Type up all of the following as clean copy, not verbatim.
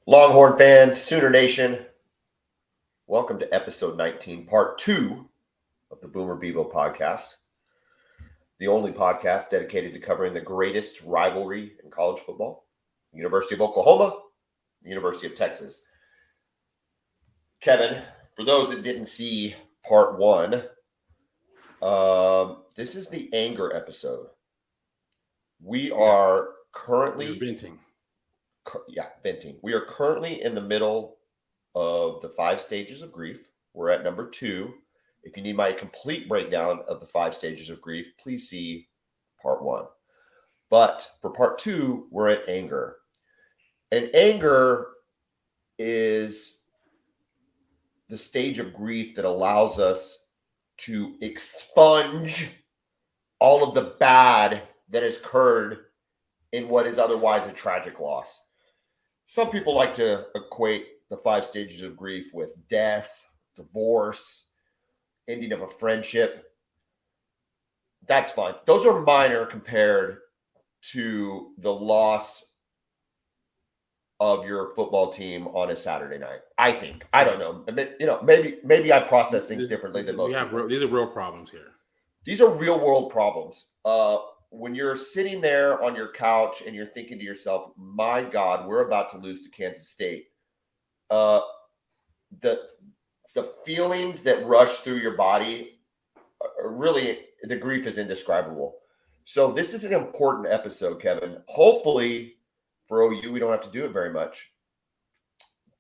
Longhorn fans, Sooner Nation, welcome to episode 19, part 2 of the Bevo Podcast, the only podcast dedicated to covering the greatest rivalry in college football, the University of Oklahoma, the University of Texas. Kevin, for those that didn't see part 1, this is the anger episode. We are currently... venting. Venting. We are currently in the middle of the 5 stages of grief. We're at number 2. If you need my complete breakdown of the 5 stages of grief, please see part 1. But for part 2, we're at anger. And anger is the stage of grief that allows us to expunge all of the bad that has occurred in what is otherwise a tragic loss. Some people like to equate the 5 stages of grief with death, divorce, ending of a friendship. That's fine. Those are minor compared to the loss of your football team on a Saturday night. I think. I don't know. Maybe I process things differently than most people. These are real problems here. These are real world problems. When you're sitting there on your couch and you're thinking to yourself, my God, we're about to lose to Kansas State. The feelings that rush through your body, really, the grief is indescribable. So this is an important episode, Kevin. Hopefully for OU, we don't have to do it very much.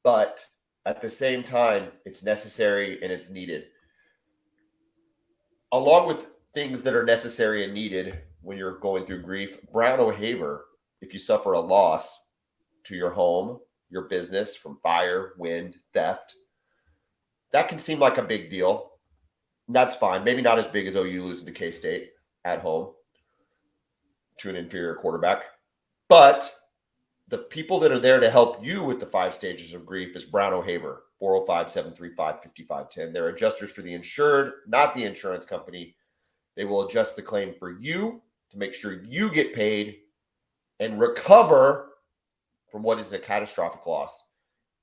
But at the same time, it's necessary and it's needed. Along with things that are necessary and needed when you're going through grief, Brown O'Haver, if you suffer a loss to your home, your business from fire, wind, theft, that can seem like a big deal. That's fine. Maybe not as big as OU losing to K-State at home to an inferior quarterback. But the people that are there to help you with the 5 stages of grief is Brown O'Haver, 405-735-5510. They're adjusters for the insured, not the insurance company. They will adjust the claim for you to make sure you get paid and recover from what is a catastrophic loss.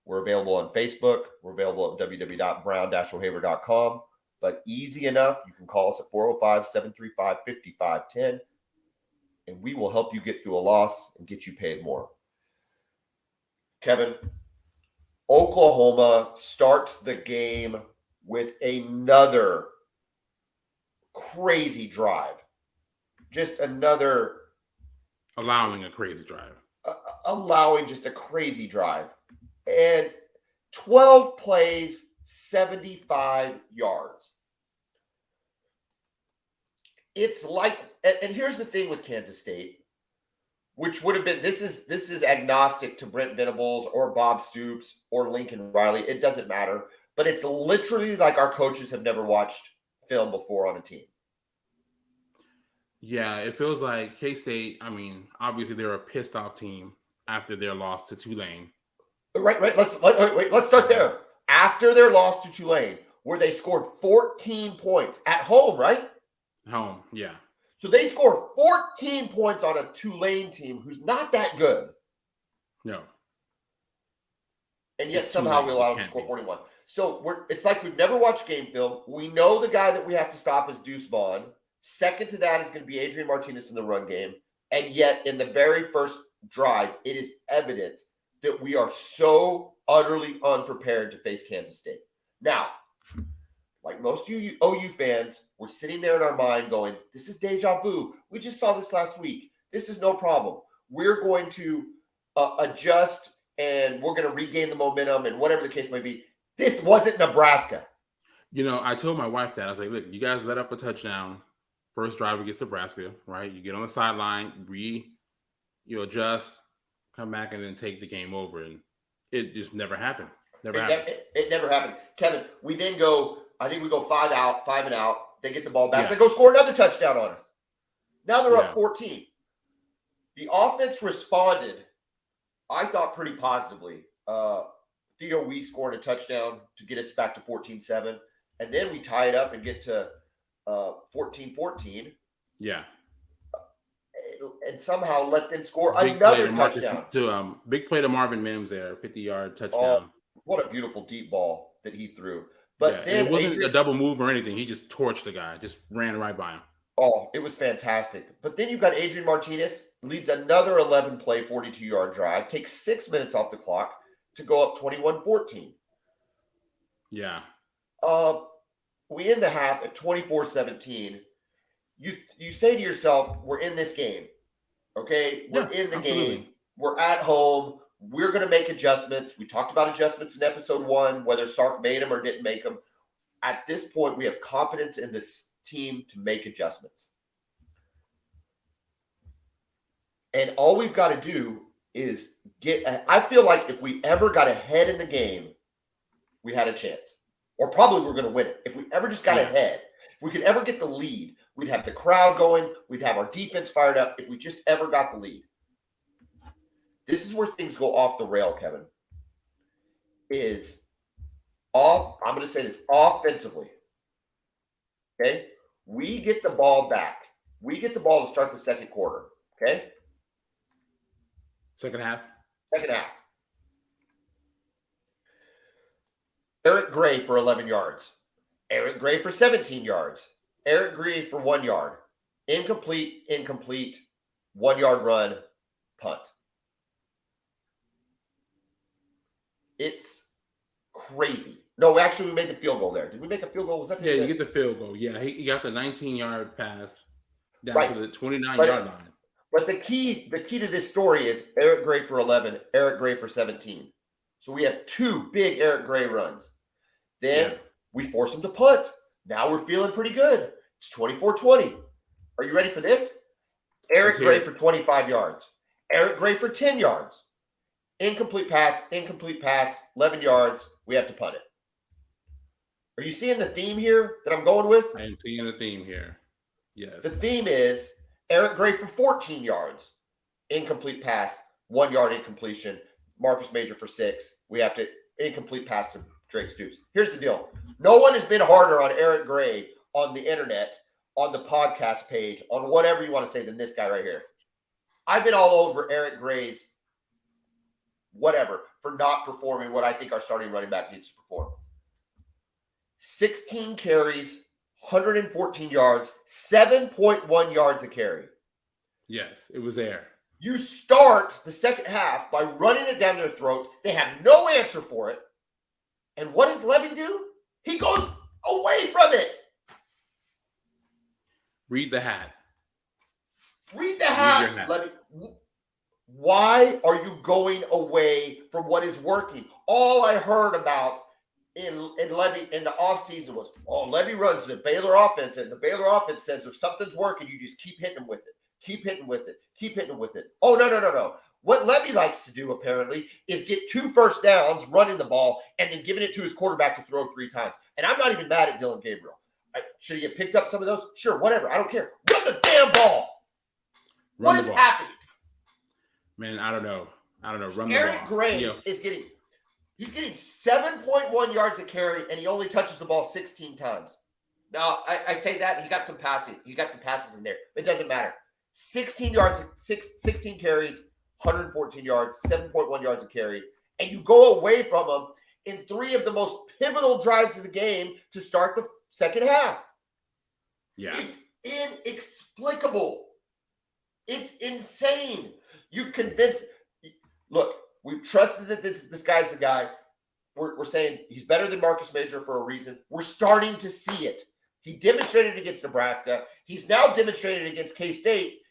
We're available on Facebook. We're available at www.brown-o'haver.com. But easy enough, you can call us at 405-735-5510, and we will help you get through a loss and get you paid more. Kevin, Oklahoma starts the game with another crazy drive. Just another... Allowing a crazy drive. Allowing just a crazy drive. And 12 plays, 75 yards. It's like... And here's the thing with Kansas State, which would have been... This is agnostic to Brent Venables or Bob Stoops or Lincoln Riley. It doesn't matter. But it's literally like our coaches have never watched film before on a team. Yeah, it feels like K-State, obviously they're a pissed off team after their loss to Tulane. Right. Let's start there. After their loss to Tulane, where they scored 14 points at home, right? Home, yeah. So they scored 14 points on a Tulane team who's not that good. No. And yet somehow we allowed them to score 41. So it's like we've never watched game film. We know the guy that we have to stop is Deuce Vaughn. Second to that is going to be Adrian Martinez in the run game. And yet in the very first drive, it is evident that we are so utterly unprepared to face Kansas State. Now, like most OU fans, we're sitting there in our mind going, this is deja vu. We just saw this last week. This is no problem. We're going to adjust and we're going to regain the momentum and whatever the case may be. This wasn't Nebraska. I told my wife that. I was like, look, you guys let up a touchdown. First drive against Nebraska, right? You get on the sideline, you adjust, come back, and then take the game over. And it just never happened. It never happened. Kevin, we then go, I think we go 5 and out. They get the ball back. Yeah. They go score another touchdown on us. Now they're up 14. The offense responded, I thought, pretty positively. Theo Wee scored a touchdown to get us back to 14-7. And then we tie it up and get to 14-14. Yeah. and somehow let them score Big play another to Marcus touchdown. big play to Marvin Mims there, 50-yard Oh, touchdown. what a beautiful deep ball that he threw. Yeah, But and it then wasn't a Adrian, double move or anything. He just torched the guy, just ran right by him. oh, it was fantastic. But then you've got Adrian Martinez leads another 11-play, 42-yard drive, takes 6 minutes off the clock to go up 21-14. Yeah. We end the half at 24-17. You say to yourself, we're in this game. Okay? We're in the absolutely. game. We're at home. We're going to make adjustments. We talked about adjustments in episode 1, whether Sark made them or didn't make them. At this point, we have confidence in this team to make adjustments. And all we've got to do is I feel like if we ever got ahead in the game, we had a chance. Or probably we're going to win it. If we ever just got ahead, if we could ever get the lead, we'd have the crowd going. We'd have our defense fired up if we just ever got the lead. This is where things go off the rail, Kevin. I'm going to say this offensively. Okay? We get the ball back. We get the ball to start the second quarter. Okay? Second half. Eric Gray for 11 yards. Eric Gray for 17 yards. Eric Gray for 1 yard. Incomplete. 1 yard run, punt. It's crazy. No, actually, we made the field goal there. Did we make a field goal? Was that you get the field goal. Yeah, he got the 19-yard pass down to the 29-yard line. But the key to this story is Eric Gray for 11, Eric Gray for 17. So we have 2 big Eric Gray runs. Then we force him to punt. Now we're feeling pretty good. It's 24-20. Are you ready for this? Eric Gray for 25 yards. Eric Gray for 10 yards. Incomplete pass, 11 yards. We have to punt it. Are you seeing the theme here that I'm going with? I am seeing the theme here. Yes. The theme is Eric Gray for 14 yards. Incomplete pass, 1 yard incompletion. Marcus Major for 6. We have to incomplete pass to Drake Stoops. Here's the deal. No one has been harder on Eric Gray on the internet, on the podcast page, on whatever you want to say than this guy right here. I've been all over Eric Gray's whatever for not performing what I think our starting running back needs to perform. 16 carries, 114 yards, 7.1 yards a carry. Yes, it was there. You start the second half by running it down their throat. They have no answer for it. And what does Levy do? He goes away from it. Read the hat. Read the hat, Levy. Why are you going away from what is working? All I heard about in Levy in the offseason was, Levy runs the Baylor offense, and the Baylor offense says if something's working, you just keep hitting with it. Keep hitting with it. Oh, no. What Levy likes to do, apparently, is get 2 first downs, running the ball, and then giving it to his quarterback to throw 3 times. And I'm not even mad at Dylan Gabriel. Should he have picked up some of those? Sure, whatever. I don't care. Run the damn ball. What is happening? Man, I don't know. Run the ball. Eric Gray is getting 7.1 yards a carry, and he only touches the ball 16 times. Now, I say that, he got some passing. He got some passes in there. It doesn't matter. 16 carries, 114 yards, 7.1 yards a carry, and you go away from them in 3 of the most pivotal drives of the game to start the second half. Yeah. It's inexplicable. It's insane. You've convinced – look, we've trusted that this guy's the guy. We're saying he's better than Marcus Major for a reason. We're starting to see it. He demonstrated against Nebraska. He's now demonstrated against K-State.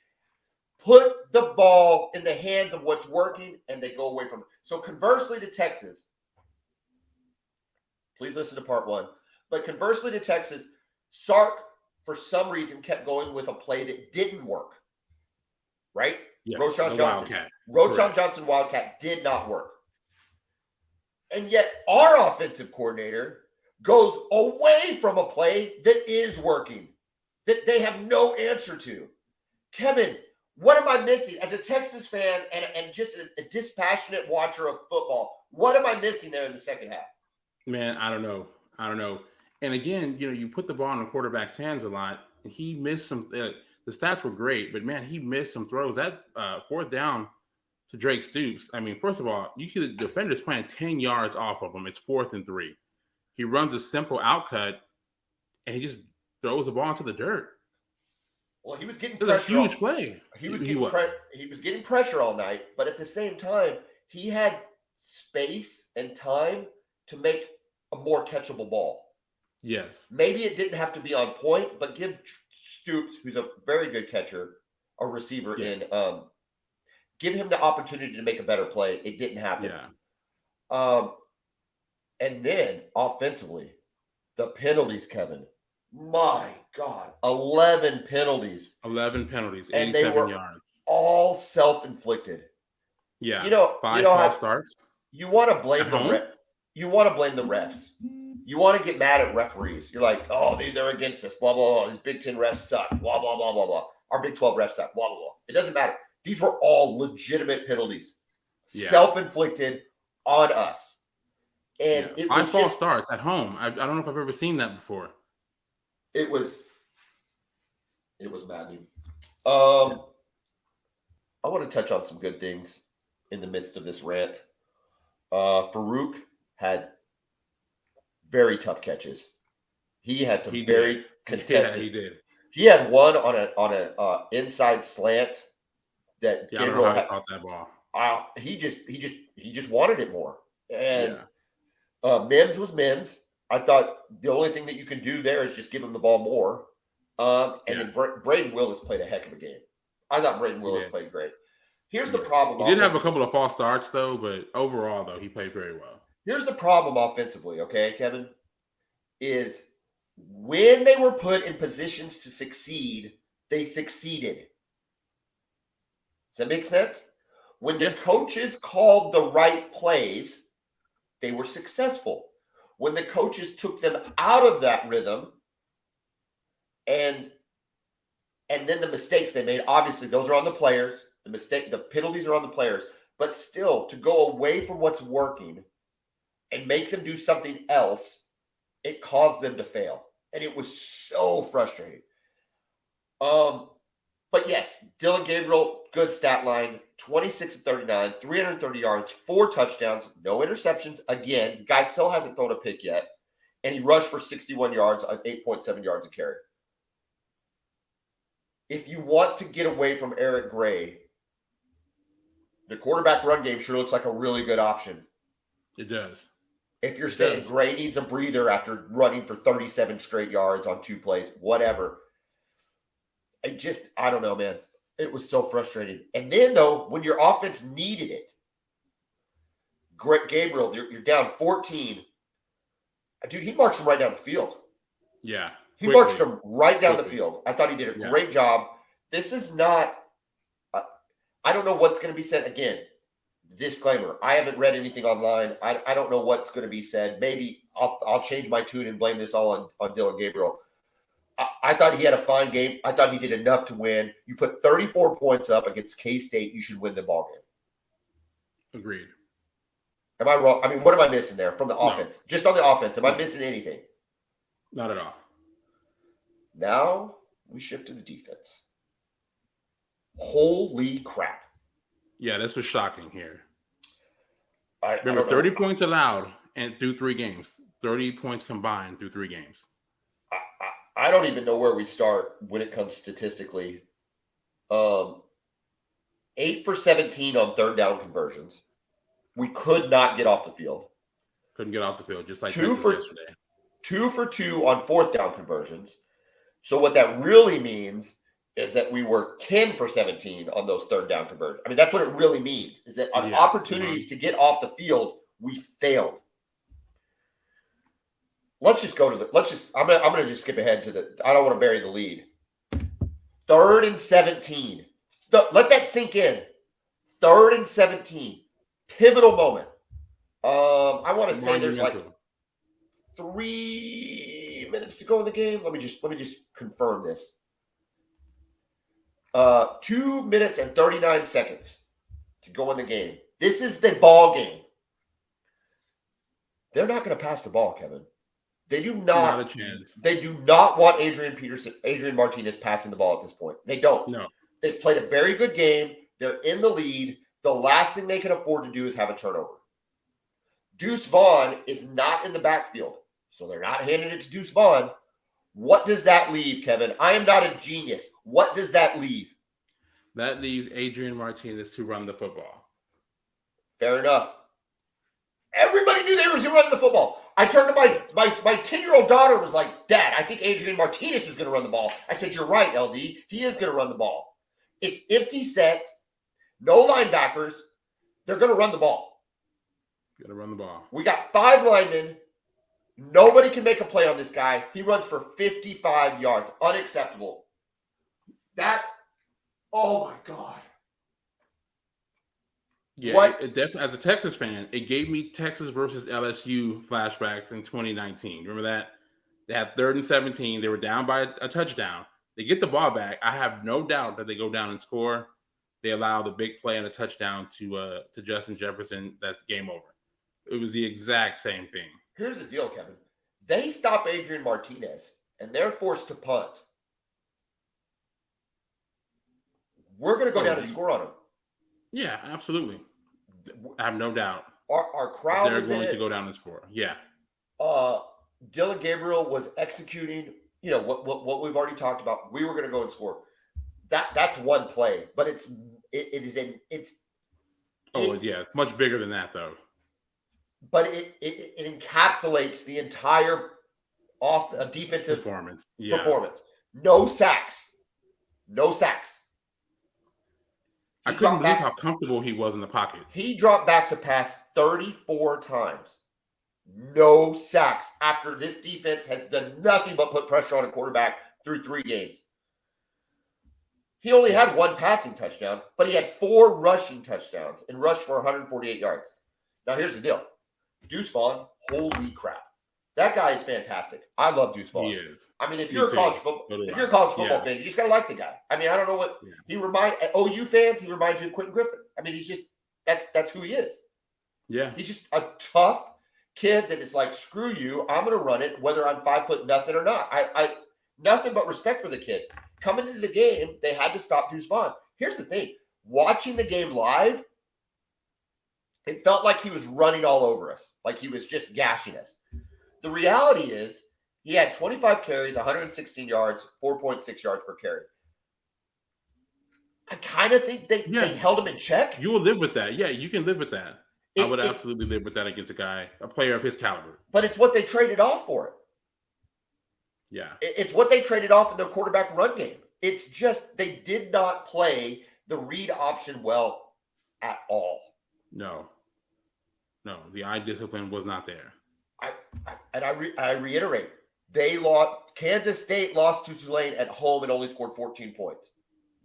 Put the ball in the hands of what's working, and they go away from it. So conversely to Texas, please listen to part 1. But conversely to Texas, Sark, for some reason, kept going with a play that didn't work. Right? Yes, Roschon Johnson. Roschon Johnson Wildcat did not work. And yet our offensive coordinator goes away from a play that is working, that they have no answer to. Kevin, what am I missing? As a Texas fan and just a dispassionate watcher of football, what am I missing there in the second half? Man, I don't know. And again, you put the ball in the quarterback's hands a lot, and he missed some. The the stats were great, but man, he missed some throws. That fourth down to Drake Stoops. I mean, first of all, you see the defender's playing 10 yards off of him. It's 4th and 3. He runs a simple outcut, and he just throws the ball into the dirt. Well, he was getting pressure. It was a huge play. He was getting pressure all night, but at the same time, he had space and time to make a more catchable ball. Yes. Maybe it didn't have to be on point, but give Stoops, who's a very good catcher, a receiver give him the opportunity to make a better play. It didn't happen. Yeah. And then offensively, the penalties, Kevin. My God, 11 penalties. 11 penalties, 87 and they were yards. All self-inflicted. Yeah. 5 false starts. You want to blame the you want to blame the refs. You want to get mad at referees. You're like, oh, they're against us, blah, blah, blah. These Big Ten refs suck, blah, blah, blah, blah, blah. Our Big 12 refs suck, blah, blah, blah. It doesn't matter. These were all legitimate penalties, self-inflicted on us. And it was 5 false starts at home. I don't know if I've ever seen that before. It was maddening. I want to touch on some good things in the midst of this rant. Farouk had very tough catches. He had some very contested. Yeah, he did. He had one on an inside slant that Gabriel I don't know how he caught that ball. He just wanted it more. And Mims was Mims. I thought the only thing that you can do there is just give him the ball more. Then Braden Willis played a heck of a game. I thought Braden Willis played great. Here's the problem. He did have a couple of false starts, though, but overall, though, he played very well. Here's the problem offensively, okay, Kevin, is when they were put in positions to succeed, they succeeded. Does that make sense? When the coaches called the right plays, they were successful. When the coaches took them out of that rhythm and then the mistakes they made, obviously those are on the players. The penalties are on the players. But still, to go away from what's working and make them do something else, it caused them to fail. And it was so frustrating. But yes, Dylan Gabriel, good stat line, 26-39, 330 yards, 4 touchdowns, no interceptions. Again, the guy still hasn't thrown a pick yet. And he rushed for 61 yards on 8.7 yards a carry. If you want to get away from Eric Gray, the quarterback run game sure looks like a really good option. It does. If you're saying Gray needs a breather after running for 37 straight yards on 2 plays, whatever. I don't know, man. It was so frustrating. And then, though, when your offense needed it, Gabriel, you're down 14. Dude, he marched him right down the field. Yeah. He marched him right down the field. I thought he did a great job. This is not I don't know what's going to be said. Again, disclaimer, I haven't read anything online. I don't know what's going to be said. Maybe I'll change my tune and blame this all on Dylan Gabriel. I thought he had a fine game. I thought he did enough to win. You put 34 points up against K-State, you should win the ball game. Agreed. Am I wrong? I mean, what am I missing there from the offense? Just on the offense, am I missing anything? Not at all. Now we shift to the defense. Holy crap. Yeah, this was shocking here. Remember, 30 points allowed and through 3 games. 30 points combined through 3 games. I don't even know where we start when it comes statistically. 8 for 17 on third down conversions. We could not get off the field. Couldn't get off the field, just like 2 for yesterday. 2 for 2 on fourth down conversions. So what that really means is that we were 10 for 17 on those third down conversions. I mean, that's what it really means, is that on opportunities to get off the field, we failed. Let's just go to I'm going to just skip ahead to I don't want to bury the lead. 3rd and 17. Let that sink in. 3rd and 17. Pivotal moment. I want to say there's like 3 minutes to go in the game. Let me just confirm this. 2 minutes and 39 seconds to go in the game. This is the ball game. They're not going to pass the ball, Kevin. They do Not a not. chance. They do not want Adrian Martinez passing the ball at this point. They don't. No. They've played a very good game. They're in the lead. The last thing they can afford to do is have a turnover. Deuce Vaughn is not in the backfield, so they're not handing it to Deuce Vaughn. What does that leave, Kevin? I am not a genius. What does that leave? That leaves Adrian Martinez to run the football. Fair enough. Everybody knew they were running the football. I turned to my 10-year-old daughter was like, Dad, I think Adrian Martinez is going to run the ball. I said, you're right, LD. He is going to run the ball. It's empty set, no linebackers. They're going to run the ball. Going to run the ball. We got 5 linemen. Nobody can make a play on this guy. He runs for 55 yards. Unacceptable. Oh my God. Yeah, it definitely, as a Texas fan, it gave me Texas versus LSU flashbacks in 2019. Remember that? They had 3rd and 17. They were down by a touchdown. They get the ball back. I have no doubt that they go down and score. They allow the big play and a touchdown to Justin Jefferson. That's game over. It was the exact same thing. Here's the deal, Kevin. They stop Adrian Martinez, and they're forced to punt. We're going to go down and score on them. Yeah, absolutely. I have no doubt. Our crowd they're going to go down and score. Yeah. Dylan Gabriel was executing, what we've already talked about. We were going to go and score. That's one play, but it's much bigger than that though. But it encapsulates the entire defensive performance. No sacks. I couldn't believe how comfortable he was in the pocket. He dropped back to pass 34 times. No sacks after this defense has done nothing but put pressure on a quarterback through 3 games. He only had 1 passing touchdown, but he had 4 rushing touchdowns and rushed for 148 yards. Now, here's the deal. Deuce Vaughn, holy crap. That guy is fantastic. I love Deuce Vaughn. He is. I mean, if you're a college football fan, you just gotta like the guy. I mean, I don't know what he reminds OU fans. He reminds you of Quentin Griffin. I mean, he's just that's who he is. Yeah, he's just a tough kid that is like, screw you, I'm gonna run it whether I'm 5'0" or not. I nothing but respect for the kid. Coming into the game, they had to stop Deuce Vaughn. Here's the thing: watching the game live, it felt like he was running all over us, like he was just gashing us. The reality is he had 25 carries, 116 yards, 4.6 yards per carry. I kind of think they held him in check. You will live with that. Yeah, you can live with that. I would absolutely live with that against a player of his caliber. But it's what they traded off for it. Yeah. It's what they traded off in their quarterback run game. It's just they did not play the read option well at all. No, the eye discipline was not there. I reiterate, Kansas State lost to Tulane at home and only scored 14 points.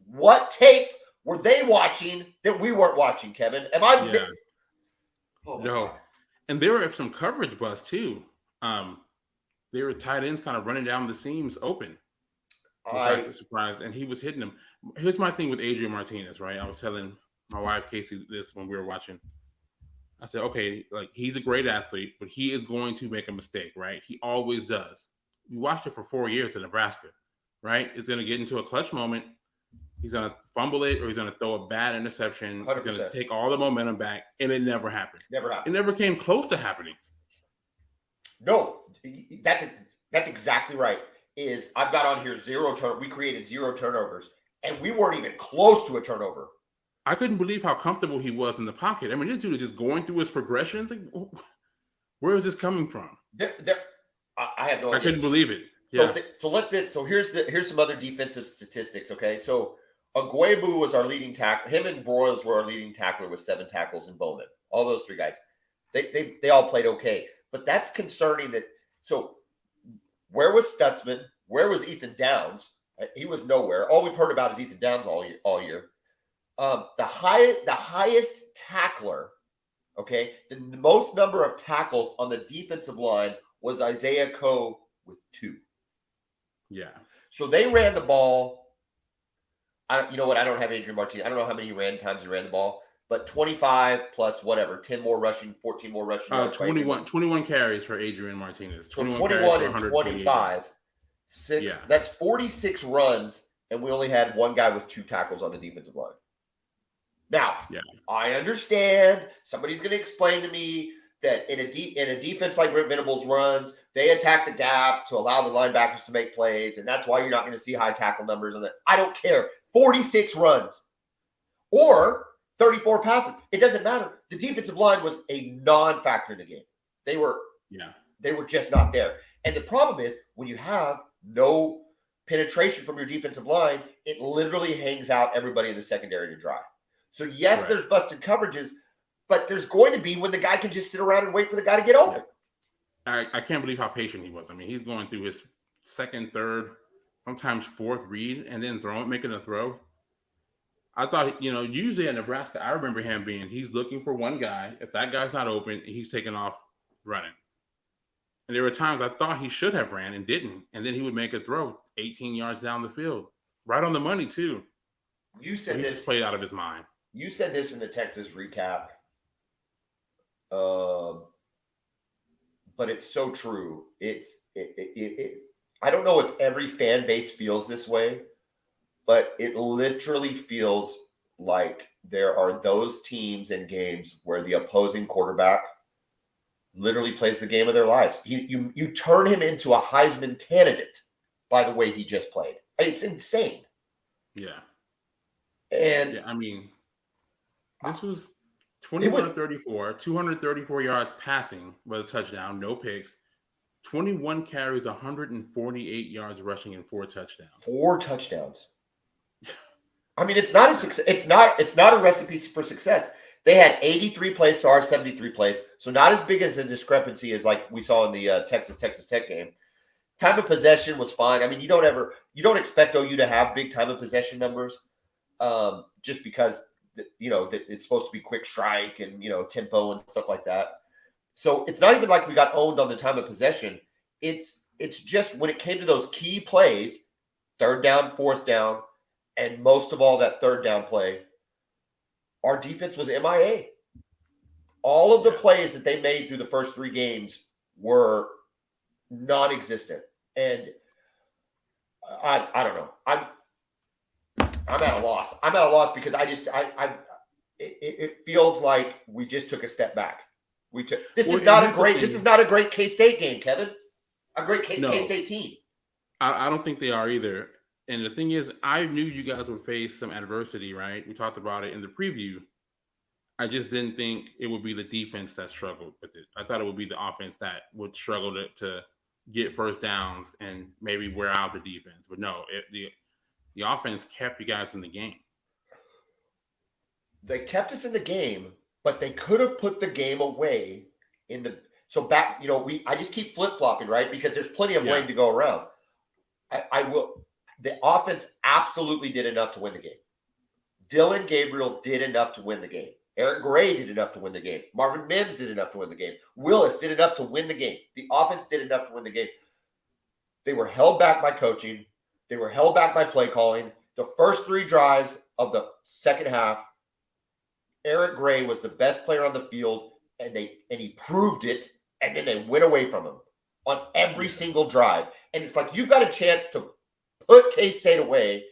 What tape were they watching that we weren't watching, Kevin? No. And there were some coverage busts too. They were tight ends kind of running down the seams open. Surprised, and he was hitting them. Here's my thing with Adrian Martinez, right? I was telling my wife Casey this when we were watching. I said, okay, like he's a great athlete, but he is going to make a mistake, right? He always does. We watched it for 4 years in Nebraska, right? It's going to get into a clutch moment. He's going to fumble it or he's going to throw a bad interception. 100%. He's going to take all the momentum back, and it never happened. It Never never came close to happening. No, that's exactly right. I've got on here 0 turn. We created 0 turnovers, and we weren't even close to a turnover. I couldn't believe how comfortable he was in the pocket. I mean, this dude is just going through his progressions. Like, where is this coming from? I have no idea. I couldn't believe it. Yeah. So here's some other defensive statistics. Okay, so Agwebu was our leading tackle. Him and Broyles were our leading tackler with 7 tackles in Bowman. All those 3 guys, they all played okay. But that's concerning. So where was Stutzman? Where was Ethan Downs? He was nowhere. All we've heard about is Ethan Downs all year. The highest tackler, okay, the most number of tackles on the defensive line was Isaiah Coe with 2. Yeah. So they ran the ball. You know what? I don't have Adrian Martinez. I don't know how many times he ran the ball. but 25 plus whatever, 10 more rushing, 14 more rushing yards. 21 carries for Adrian Martinez. So 21 21 carries and for 25, Yeah. That's 46 runs, and we only had one guy with 2 tackles on the defensive line. Now, I understand somebody's going to explain to me that in a defense like Brent Venables runs, they attack the gaps to allow the linebackers to make plays, and that's why you're not going to see high tackle numbers on that. I don't care. 46 runs or 34 passes. It doesn't matter. The defensive line was a non-factor in the game. They were just not there. And the problem is when you have no penetration from your defensive line, it literally hangs out everybody in the secondary to dry. So yes, there's busted coverages, but there's going to be when the guy can just sit around and wait for the guy to get open. I can't believe how patient he was. I mean, he's going through his second, third, sometimes fourth read and then making a throw. I thought, usually at Nebraska, I remember him he's looking for one guy. If that guy's not open, he's taking off running. And there were times I thought he should have ran and didn't. And then he would make a throw 18 yards down the field. Right on the money, too. You said this just played out of his mind. You said this in the Texas recap. But it's so true. I don't know if every fan base feels this way, but it literally feels like there are those teams and games where the opposing quarterback literally plays the game of their lives. You turn him into a Heisman candidate by the way he just played. It's insane. Yeah. And I mean, this was 21 to 34, 234 yards passing with a touchdown, no picks, 21 carries, 148 yards rushing, and 4 touchdowns. 4 touchdowns. I mean, it's not a recipe for success. They had 83 plays to our 73 plays, so not as big as a discrepancy as like we saw in the Texas Tech game. Time of possession was fine. I mean, you don't expect OU to have big time of possession numbers, just because it's supposed to be quick strike and tempo and stuff like that. So it's not even like we got owned on the time of possession. It's just when it came to those key plays, third down, fourth down, and most of all that third down play, our defense was MIA. All of the plays that they made through the first 3 games were non-existent. And I don't know. I'm at a loss. I'm at a loss because it feels like we just took a step back. This is not a great K-State game, Kevin. A great K-State team. I don't think they are either. And the thing is, I knew you guys would face some adversity, right? We talked about it in the preview. I just didn't think it would be the defense that struggled with it. I thought it would be the offense that would struggle to get first downs and maybe wear out the defense. But no, the offense kept you guys in the game. They kept us in the game, but they could have put the game away I just keep flip-flopping, right? Because there's plenty of blame to go around. The offense absolutely did enough to win the game. Dylan Gabriel did enough to win the game. Eric Gray did enough to win the game. Marvin Mims did enough to win the game. Willis did enough to win the game. The offense did enough to win the game. They were held back by coaching. They were held back by play calling. The first 3 drives of the second half, Eric Gray was the best player on the field, and he proved it, and then they went away from him on every single drive. And it's like you've got a chance to put K-State away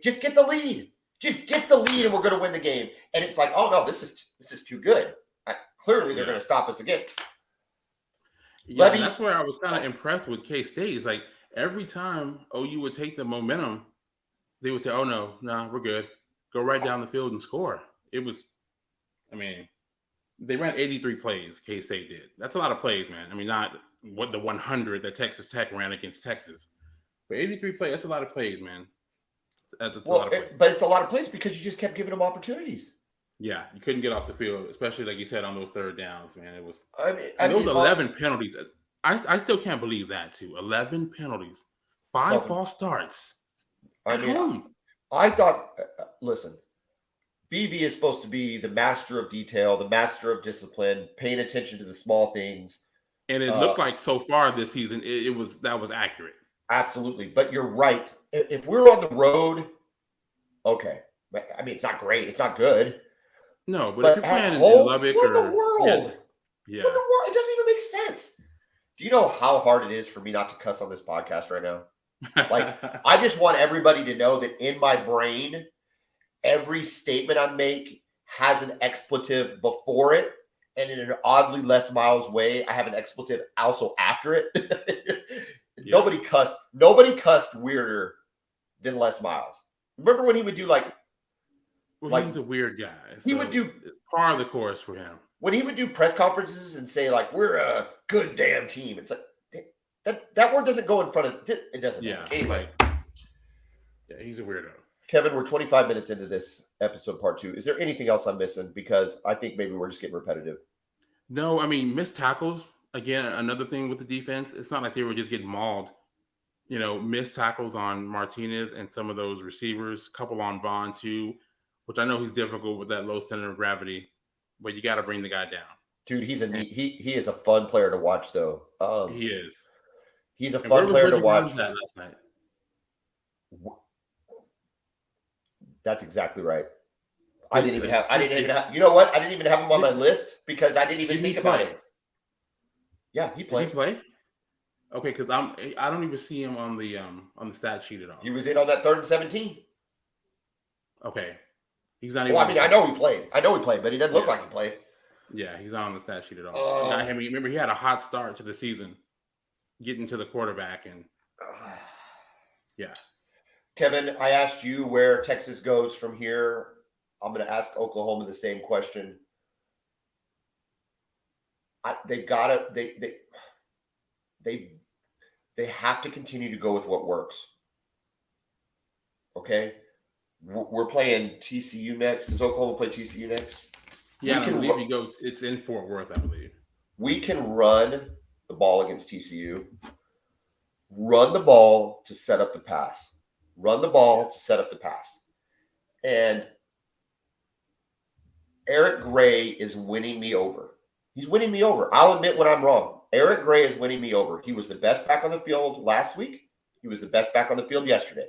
just get the lead. Just get the lead and we're going to win the game. And it's like, oh, no, this is too good. Clearly, they're going to stop us again. Yeah, that's where I was kind of impressed with K-State. It's like every time OU would take the momentum, they would say, oh, no, we're good. Go right down the field and score. It was, they ran 83 plays, K-State did. That's a lot of plays, man. I mean, not what the 100 that Texas Tech ran against Texas. But 83 plays, that's a lot of plays, man. That's a lot of plays. But it's a lot of plays because you just kept giving them opportunities. Yeah, you couldn't get off the field, especially like you said on those third downs, man. It was. Those 11 penalties. I still can't believe that too. 11 penalties, 5 false starts. I thought. Listen, BV is supposed to be the master of detail, the master of discipline, paying attention to the small things. And it looked like so far this season, that was accurate. Absolutely, but you're right. If we're on the road, okay. I mean, it's not great. It's not good. No, but if But you're at playing in home, Lubbock what in the or world? yeah, What in yeah. the world? It doesn't even make sense. Do you know how hard it is for me not to cuss on this podcast right now? Like, I just want everybody to know that in my brain, every statement I make has an expletive before it, and in an oddly less miles way, I have an expletive also after it. Yeah. Nobody cussed weirder than Les Miles. Remember when he would do Well, like he's a weird guy. he So would do it's par of the course for him. when he would do press conferences and say like we're a good damn team. It's like that word doesn't go in front of it. It doesn't. Yeah. Anyway, Yeah, he's a weirdo. Kevin, we're 25 minutes into this episode, part 2. Is there anything else I'm missing? Because I think maybe we're just getting repetitive. No, I mean, missed tackles, again, another thing with the defense. It's not like they were just getting mauled. Missed tackles on Martinez and some of those receivers, couple on Vaughn too, which I know he's difficult with that low center of gravity, but you got to bring the guy down. Dude, he is a fun player to watch though. He is. He's a And fun player to Reggie watch. Brown's at last night? That's exactly right. I didn't even have. You know what? I didn't even have him on my list because I didn't even think about it. Yeah, he played. Did he play? Okay, because I don't even see him on the stat sheet at all. He was in on that 3rd and 17. Okay, he's not even. Well, I mean, I know he played, but he doesn't look like he played. Yeah, he's not on the stat sheet at all. I mean, remember he had a hot start to the season, getting to the quarterback, and yeah. Kevin, I asked you where Texas goes from here. I'm going to ask Oklahoma the same question. They've got to they have to continue to go with what works. Okay, we're playing TCU next. Does Oklahoma play TCU next? Yeah, I believe you go. It's in Fort Worth, I believe. We can run the ball against TCU. Run the ball to set up the pass. Run the ball to set up the pass. And Eric Gray is winning me over. He's winning me over. I'll admit when I'm wrong. Eric Gray is winning me over. He was the best back on the field last week. He was the best back on the field yesterday.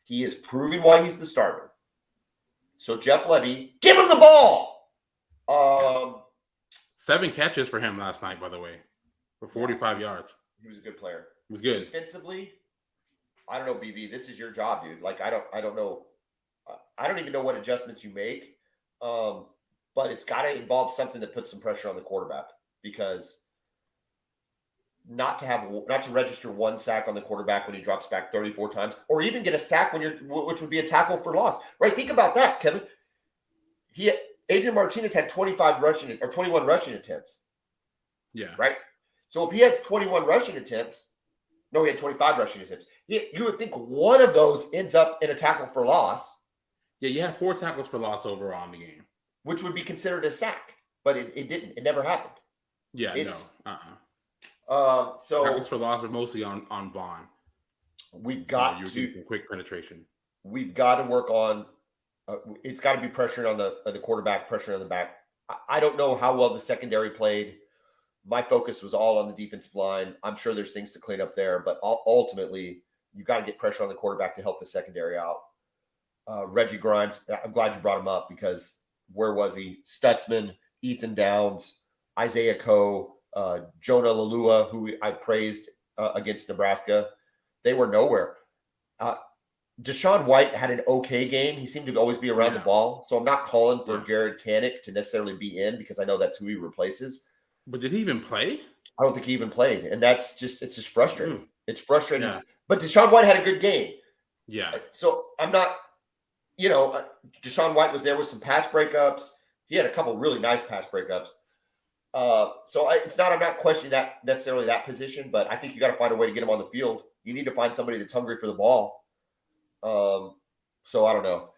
He is proving why he's the starter. So Jeff Levy, give him the ball. 7 catches for him last night, by the way, for 45 yards. He was a good player. He was good. Defensively, I don't know, BV. This is your job, dude. Like, I don't know. I don't even know what adjustments you make. But it's got to involve something that puts some pressure on the quarterback, because not to register 1 sack on the quarterback when he drops back 34 times, or even get a sack which would be a tackle for loss, right? Think about that, Kevin. Adrian Martinez had 21 rushing attempts. Yeah. Right. So if he has 21 rushing attempts, no, he had 25 rushing attempts. You would think one of those ends up in a tackle for loss. Yeah, you had 4 tackles for loss overall in the game, which would be considered a sack, but it didn't. It never happened. Yeah, So tackles for loss were mostly on Vaughn. We've got to quick penetration. We've got to work on. It's got to be pressure on the quarterback, pressure on the back. I don't know how well the secondary played. My focus was all on the defensive line. I'm sure there's things to clean up there, but ultimately, you've got to get pressure on the quarterback to help the secondary out. Reggie Grimes, I'm glad you brought him up, because where was he? Stutzman, Ethan Downs, Isaiah Coe, Jonah Lalua, who I praised against Nebraska. They were nowhere. Deshaun White had an okay game. He seemed to always be around the ball. So I'm not calling for Jared Kanik to necessarily be in, because I know that's who he replaces. But did he even play? I don't think he even played. And it's just frustrating. It's frustrating. Yeah. But Deshaun White had a good game. Yeah. So I'm not, Deshaun White was there with some pass breakups. He had a couple really nice pass breakups. So I'm not questioning that necessarily that position, but I think you got to find a way to get him on the field. You need to find somebody that's hungry for the ball. So I don't know.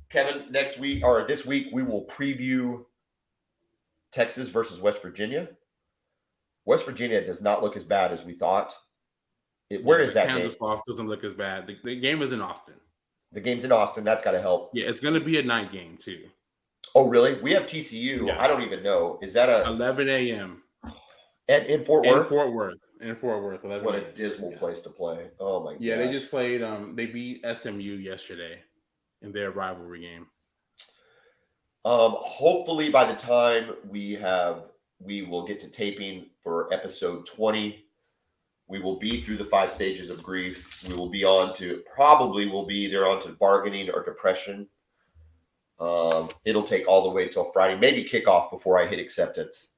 Kevin, this week, we will preview Texas versus West Virginia. West Virginia does not look as bad as we thought. Where is that game? Kansas loss doesn't look as bad. The game is in Austin. The game's in Austin. That's got to help. Yeah, it's going to be a night game too. Oh, really? We have TCU. Yeah. I don't even know. Is that 11 a.m. in Fort Worth? In Fort Worth. What a dismal place to play. Oh my god. Yeah, they just played. They beat SMU yesterday. in their rivalry game? Hopefully by the time we will get to taping for episode 20, we will be through the 5 stages of grief. We will be on to bargaining or depression. It'll take all the way till Friday, maybe kickoff before I hit acceptance.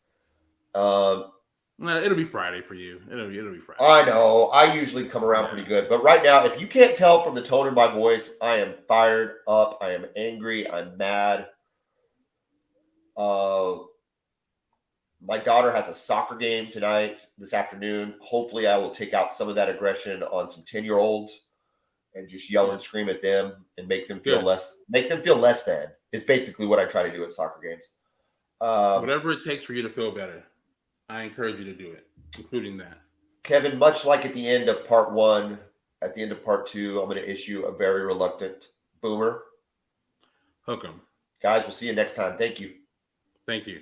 It'll be Friday for you. It'll be Friday. I know. I usually come around pretty good. But right now, if you can't tell from the tone of my voice, I am fired up. I am angry. I'm mad. My daughter has a soccer game this afternoon. Hopefully, I will take out some of that aggression on some 10-year-olds and just yell and scream at them and make them feel less than. Is basically what I try to do at soccer games. Whatever it takes for you to feel better, I encourage you to do it, including that. Kevin, much like at the end of part 1, at the end of part 2, I'm going to issue a very reluctant boomer. Hook 'em. Guys, we'll see you next time. Thank you. Thank you.